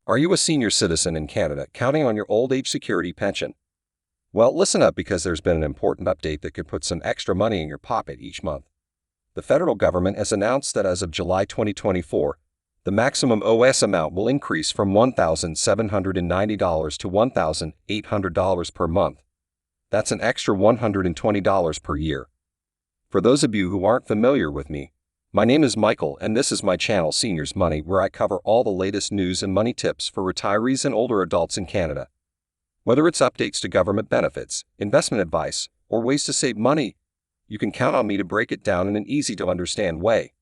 Are you a senior citizen in Canada counting on your old age security pension? Well, listen up because there's been an important update that could put some extra money in your pocket each month. The federal government has announced that as of July 2024, the maximum OAS amount will increase from $1,790 to $1,800 per month. That's an extra $120 per year. For those of you who aren't familiar with me, my name is Michael and this is my channel Seniors Money, where I cover all the latest news and money tips for retirees and older adults in Canada. Whether it's updates to government benefits, investment advice, or ways to save money, you can count on me to break it down in an easy-to-understand way.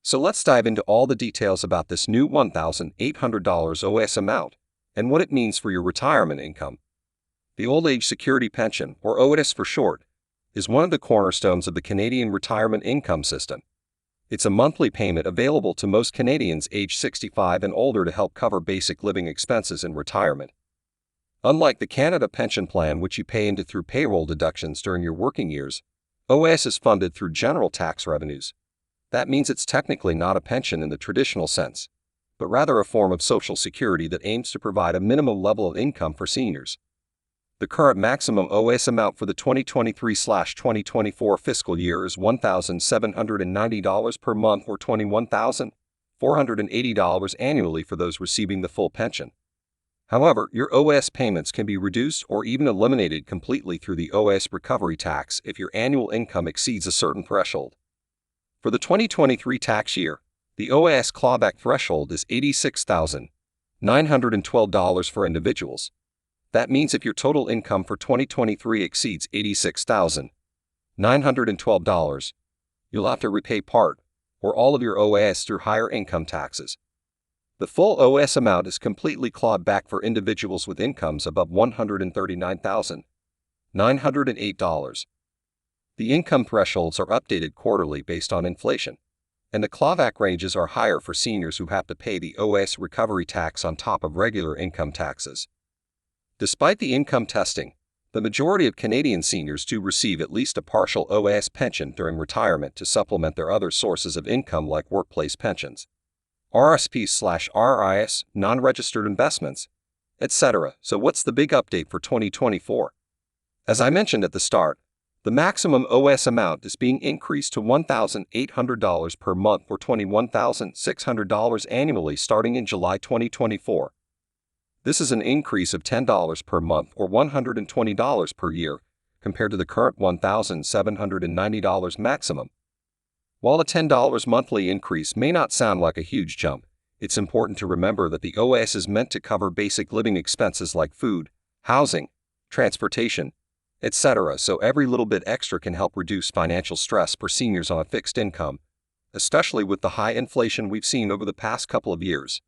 So let's dive into all the details about this new $1,800 OAS amount and what it means for your retirement income. The Old Age Security Pension, or OAS for short, is one of the cornerstones of the Canadian retirement income system. It's a monthly payment available to most Canadians aged 65 and older to help cover basic living expenses in retirement. Unlike the Canada Pension Plan, which you pay into through payroll deductions during your working years, OAS is funded through general tax revenues. That means it's technically not a pension in the traditional sense, but rather a form of social security that aims to provide a minimum level of income for seniors. The current maximum OAS amount for the 2023/2024 fiscal year is $1,790 per month or $21,480 annually for those receiving the full pension. However, your OAS payments can be reduced or even eliminated completely through the OAS recovery tax if your annual income exceeds a certain threshold. For the 2023 tax year, the OAS clawback threshold is $86,912 for individuals. That means if your total income for 2023 exceeds $86,912, you'll have to repay part or all of your OAS through higher income taxes. The full OAS amount is completely clawed back for individuals with incomes above $139,908. The income thresholds are updated quarterly based on inflation, and the clawback ranges are higher for seniors who have to pay the OAS recovery tax on top of regular income taxes. Despite the income testing, the majority of Canadian seniors do receive at least a partial OAS pension during retirement to supplement their other sources of income like workplace pensions, RSPs/RIS, non-registered investments, etc. So what's the big update for 2024? As I mentioned at the start, the maximum OAS amount is being increased to $1,800 per month or $21,600 annually starting in July 2024. This is an increase of $10 per month or $120 per year compared to the current $1,790 maximum. While a $10 monthly increase may not sound like a huge jump, it's important to remember that the OAS is meant to cover basic living expenses like food, housing, transportation, etc. So every little bit extra can help reduce financial stress for seniors on a fixed income, especially with the high inflation we've seen over the past couple of years.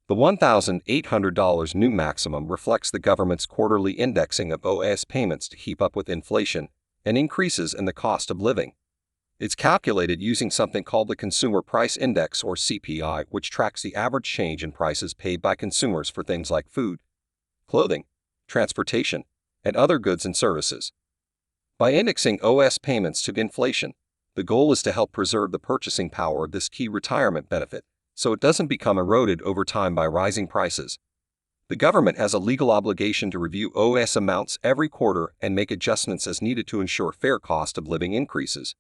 The $1,800 new maximum reflects the government's quarterly indexing of OAS payments to keep up with inflation and increases in the cost of living. It's calculated using something called the Consumer Price Index or CPI, which tracks the average change in prices paid by consumers for things like food, clothing, transportation, and other goods and services. By indexing OAS payments to inflation, the goal is to help preserve the purchasing power of this key retirement benefit, so it doesn't become eroded over time by rising prices. The government has a legal obligation to review OAS amounts every quarter and make adjustments as needed to ensure fair cost of living increases.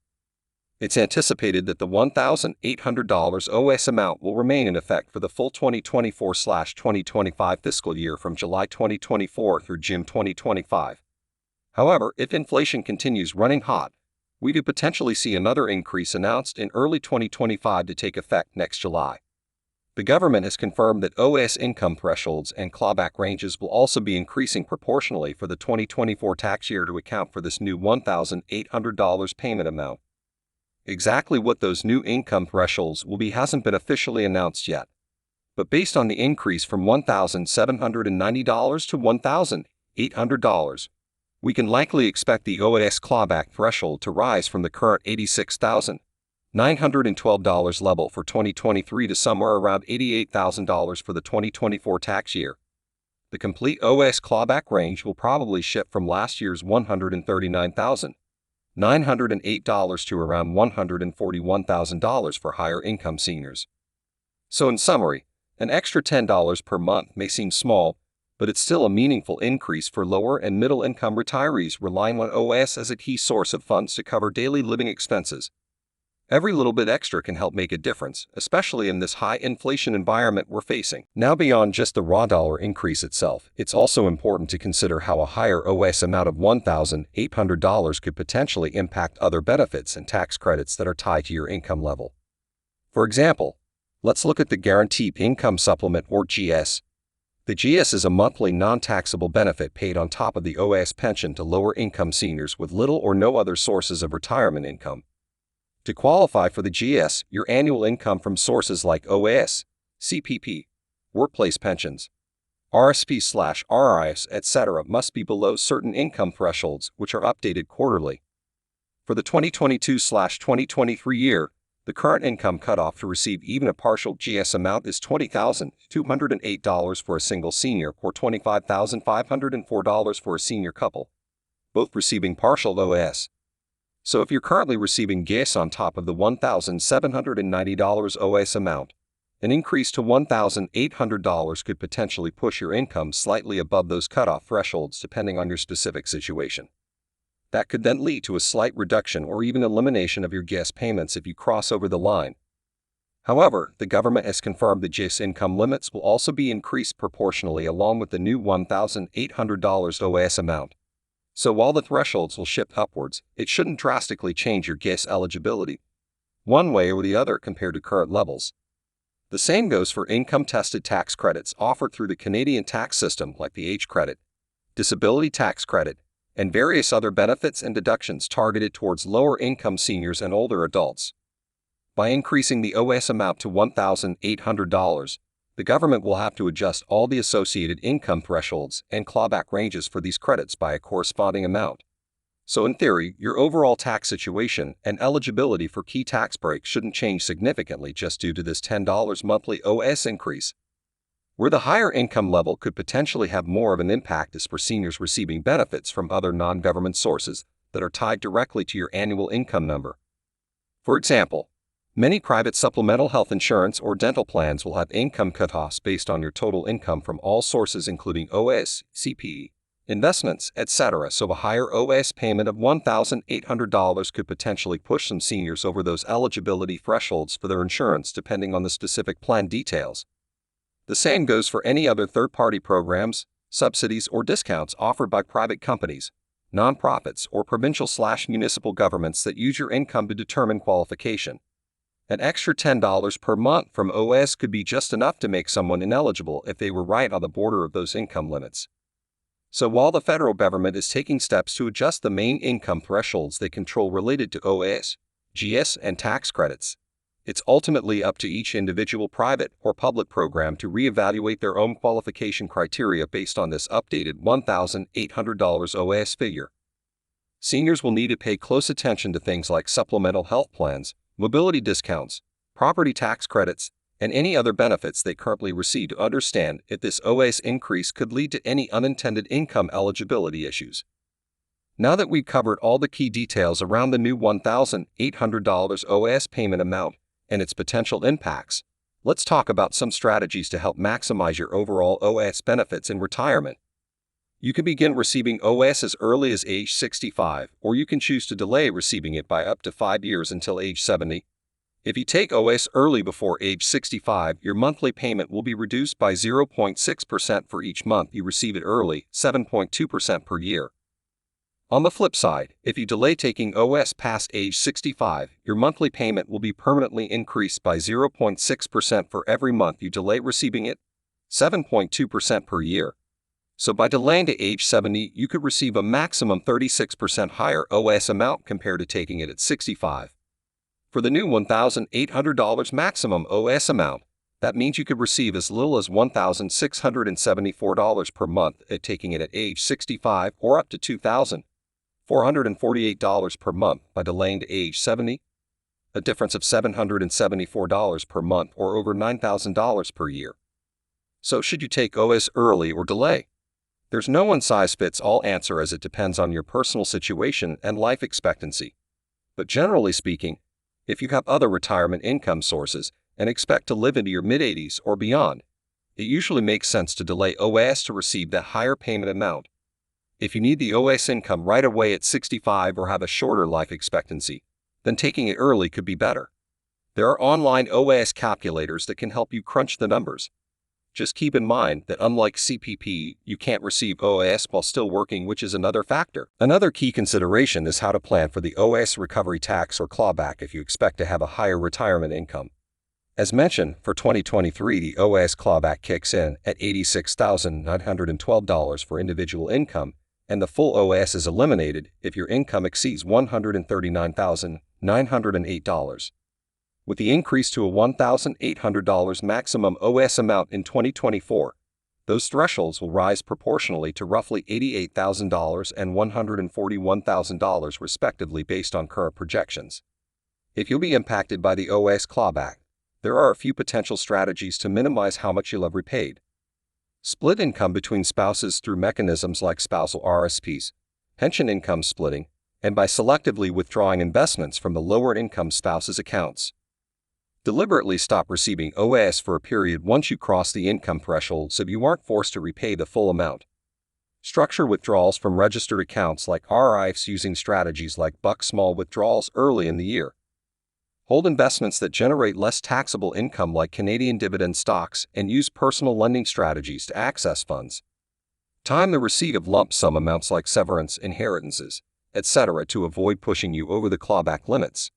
It's anticipated that the $1,800 OAS amount will remain in effect for the full 2024/2025 fiscal year from July 2024 through June 2025. However, if inflation continues running hot, we could potentially see another increase announced in early 2025 to take effect next July. The government has confirmed that OAS income thresholds and clawback ranges will also be increasing proportionally for the 2024 tax year to account for this new $1,800 payment amount. Exactly what those new income thresholds will be hasn't been officially announced yet, but based on the increase from $1,790 to $1,800, we can likely expect the OAS clawback threshold to rise from the current $86,912 level for 2023 to somewhere around $88,000 for the 2024 tax year. The complete OAS clawback range will probably shift from last year's $139,908 to around $141,000 for higher income seniors. So in summary, An extra $10 per month may seem small, but it's still a meaningful increase for lower and middle-income retirees relying on OAS as a key source of funds to cover daily living expenses. Every little bit extra can help make a difference, especially in this high inflation environment we're facing. Now, beyond just the raw dollar increase itself, it's also important to consider how a higher OAS amount of $1,800 could potentially impact other benefits and tax credits that are tied to your income level. For example, let's look at the Guaranteed Income Supplement, or GS. The GS is a monthly non-taxable benefit paid on top of the OAS pension to lower-income seniors with little or no other sources of retirement income. To qualify for the GS, your annual income from sources like OAS, CPP, workplace pensions, RSP/RIS, etc. must be below certain income thresholds, which are updated quarterly. For the 2022/2023 year, the current income cutoff to receive even a partial GS amount is $20,208 for a single senior or $25,504 for a senior couple, both receiving partial OAS. So if you're currently receiving GS on top of the $1,790 OAS amount, an increase to $1,800 could potentially push your income slightly above those cutoff thresholds depending on your specific situation. That could then lead to a slight reduction or even elimination of your GS payments if you cross over the line. However, the government has confirmed the GS income limits will also be increased proportionally along with the new $1,800 OAS amount. So while the thresholds will shift upwards, it shouldn't drastically change your GS eligibility one way or the other compared to current levels. The same goes for income-tested tax credits offered through the Canadian tax system like the Age Credit, Disability Tax Credit, and various other benefits and deductions targeted towards lower-income seniors and older adults. By increasing the OAS amount to $1,800, the government will have to adjust all the associated income thresholds and clawback ranges for these credits by a corresponding amount. So in theory, your overall tax situation and eligibility for key tax breaks shouldn't change significantly just due to this $10 monthly OAS increase. Where the higher income level could potentially have more of an impact is for seniors receiving benefits from other non-government sources that are tied directly to your annual income number. For example, many private supplemental health insurance or dental plans will have income cutoffs based on your total income from all sources including OAS, CPE, investments, etc. So a higher OAS payment of $1,800 could potentially push some seniors over those eligibility thresholds for their insurance depending on the specific plan details. The same goes for any other third-party programs, subsidies, or discounts offered by private companies, nonprofits, or provincial/municipal governments that use your income to determine qualification. An extra $10 per month from OAS could be just enough to make someone ineligible if they were right on the border of those income limits. So while the federal government is taking steps to adjust the main income thresholds they control related to OAS, GS, and tax credits, it's ultimately up to each individual private or public program to reevaluate their own qualification criteria based on this updated $1,800 OAS figure. Seniors will need to pay close attention to things like supplemental health plans, mobility discounts, property tax credits, and any other benefits they currently receive to understand if this OAS increase could lead to any unintended income eligibility issues. Now that we've covered all the key details around the new $1,800 OAS payment amount and its potential impacts, let's talk about some strategies to help maximize your overall OAS benefits in retirement. You can begin receiving OAS as early as age 65, or you can choose to delay receiving it by up to 5 years until age 70. If you take OAS early before age 65, your monthly payment will be reduced by 0.6% for each month you receive it early, 7.2% per year. On the flip side, if you delay taking OAS past age 65, your monthly payment will be permanently increased by 0.6% for every month you delay receiving it, 7.2% per year. So by delaying to age 70, you could receive a maximum 36% higher OAS amount compared to taking it at 65. For the new $1,800 maximum OAS amount, that means you could receive as little as $1,674 per month at taking it at age 65 or up to $2,448 per month by delaying to age 70, a difference of $774 per month or over $9,000 per year. So should you take OAS early or delay? There's no one-size-fits-all answer as it depends on your personal situation and life expectancy. But generally speaking, if you have other retirement income sources and expect to live into your mid-80s or beyond, it usually makes sense to delay OAS to receive that higher payment amount. If you need the OAS income right away at 65 or have a shorter life expectancy, then taking it early could be better. There are online OAS calculators that can help you crunch the numbers. Just keep in mind that unlike CPP, you can't receive OAS while still working, which is another factor. Another key consideration is how to plan for the OAS recovery tax or clawback if you expect to have a higher retirement income. As mentioned, for 2023, the OAS clawback kicks in at $86,912 for individual income, and the full OAS is eliminated if your income exceeds $139,908. With the increase to a $1,800 maximum OAS amount in 2024, those thresholds will rise proportionally to roughly $88,000 and $141,000 respectively based on current projections. If you'll be impacted by the OAS clawback, there are a few potential strategies to minimize how much you'll have repaid. Split income between spouses through mechanisms like spousal RSPs, pension income splitting, and by selectively withdrawing investments from the lower income spouse's accounts. Deliberately stop receiving OAS for a period once you cross the income threshold so you aren't forced to repay the full amount. Structure withdrawals from registered accounts like RIFs using strategies like bulk small withdrawals early in the year. Hold investments that generate less taxable income like Canadian dividend stocks and use personal lending strategies to access funds. Time the receipt of lump sum amounts like severance, inheritances, etc. to avoid pushing you over the clawback limits.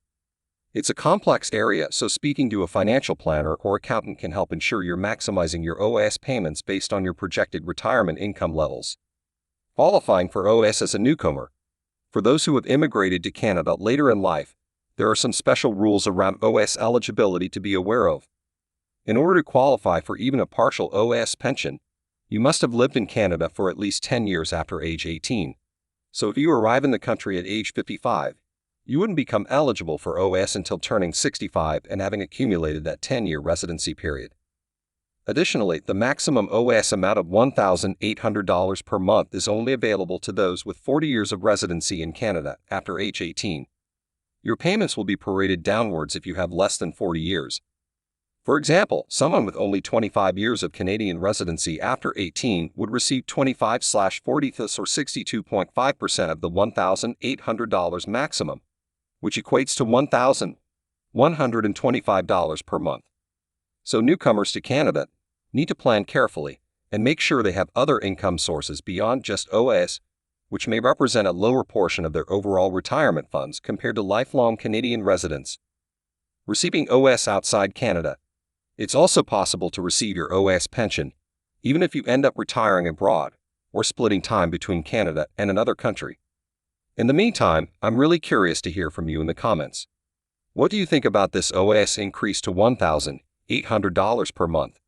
It's a complex area, so speaking to a financial planner or accountant can help ensure you're maximizing your OAS payments based on your projected retirement income levels. Qualifying for OAS as a newcomer. For those who have immigrated to Canada later in life, there are some special rules around OAS eligibility to be aware of. In order to qualify for even a partial OAS pension, you must have lived in Canada for at least 10 years after age 18. So if you arrive in the country at age 55, you wouldn't become eligible for OAS until turning 65 and having accumulated that 10-year residency period. Additionally, the maximum OAS amount of $1,800 per month is only available to those with 40 years of residency in Canada after age 18. Your payments will be prorated downwards if you have less than 40 years. For example, someone with only 25 years of Canadian residency after 18 would receive 25/40ths or 62.5% of the $1,800 maximum, which equates to $1,125 per month. So newcomers to Canada need to plan carefully and make sure they have other income sources beyond just OAS, which may represent a lower portion of their overall retirement funds compared to lifelong Canadian residents. Receiving OAS outside Canada. It's also possible to receive your OAS pension, even if you end up retiring abroad or splitting time between Canada and another country. In the meantime, I'm really curious to hear from you in the comments. What do you think about this OAS increase to $1,800 per month?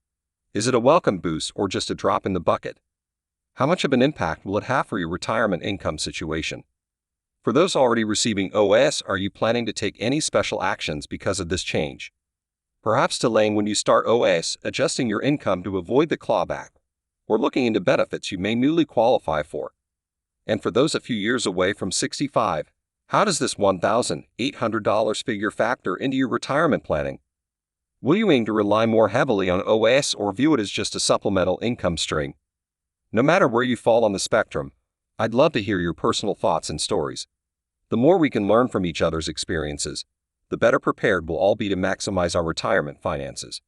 Is it a welcome boost or just a drop in the bucket? How much of an impact will it have for your retirement income situation? For those already receiving OAS, are you planning to take any special actions because of this change? Perhaps delaying when you start OAS, adjusting your income to avoid the clawback, or looking into benefits you may newly qualify for. And for those a few years away from 65, how does this $1,800 figure factor into your retirement planning? Will you aim to rely more heavily on OAS or view it as just a supplemental income stream? No matter where you fall on the spectrum, I'd love to hear your personal thoughts and stories. The more we can learn from each other's experiences, the better prepared we'll all be to maximize our retirement finances.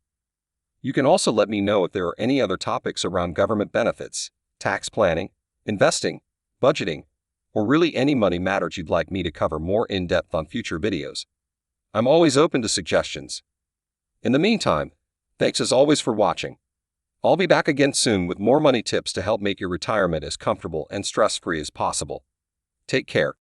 You can also let me know if there are any other topics around government benefits, tax planning, investing, budgeting, or really any money matters you'd like me to cover more in-depth on future videos. I'm always open to suggestions. In the meantime, thanks as always for watching. I'll be back again soon with more money tips to help make your retirement as comfortable and stress-free as possible. Take care.